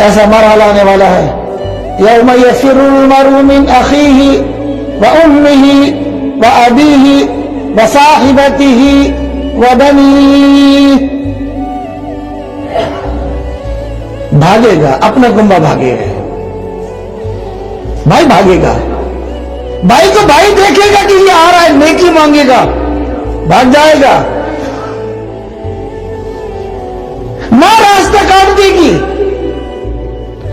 ایسا مرحلہ آنے والا ہے، یوم یفر المرء من اخیہ وامہ وابیہ وصاحبتہ وبنیہ، بھاگے گا اپنا کنبہ، بھاگے گا بھائی، بھاگے گا بھائی تو بھائی دیکھے گا کہ یہ آ رہا ہے، نیکی مانگے گا، بھاگ جائے گا، ماں راستہ کاٹ دے گی،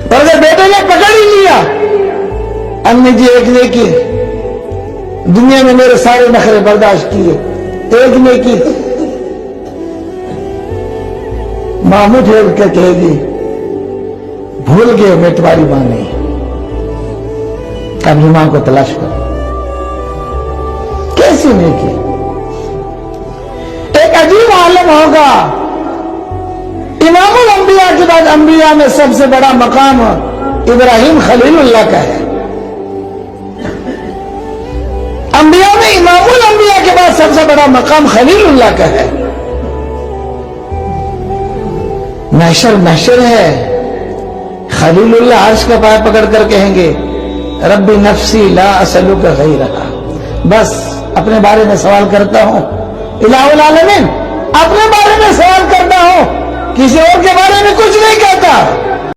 اور اگر بیٹے نے پکڑ ہی لیا، امی جی ایک نیکی، دنیا میں میرے سارے نخرے برداشت کیے، ایک نیکی، ماں مجھ پھیر کے کہے گی بھول گئے میں تمہاری ماں نہیں، اپنی ماں کو تلاش کرو، کیسی نیکی۔ ایک عجیب عالم ہوگا، امام الانبیاء کے بعد انبیاء میں سب سے بڑا مقام ابراہیم خلیل اللہ کا ہے، انبیاء میں امام الانبیاء کے بعد سب سے بڑا مقام خلیل اللہ کا ہے۔ محشر ہے، خلیل اللہ عرش کا پائے پکڑ کر کہیں گے ربی نفسی لا اسألک غیرہ، بس اپنے بارے میں سوال کرتا ہوں، الہ العالمین اپنے بارے میں سوال کرتا ہوں، کسی اور کے بارے میں کچھ نہیں کہتا۔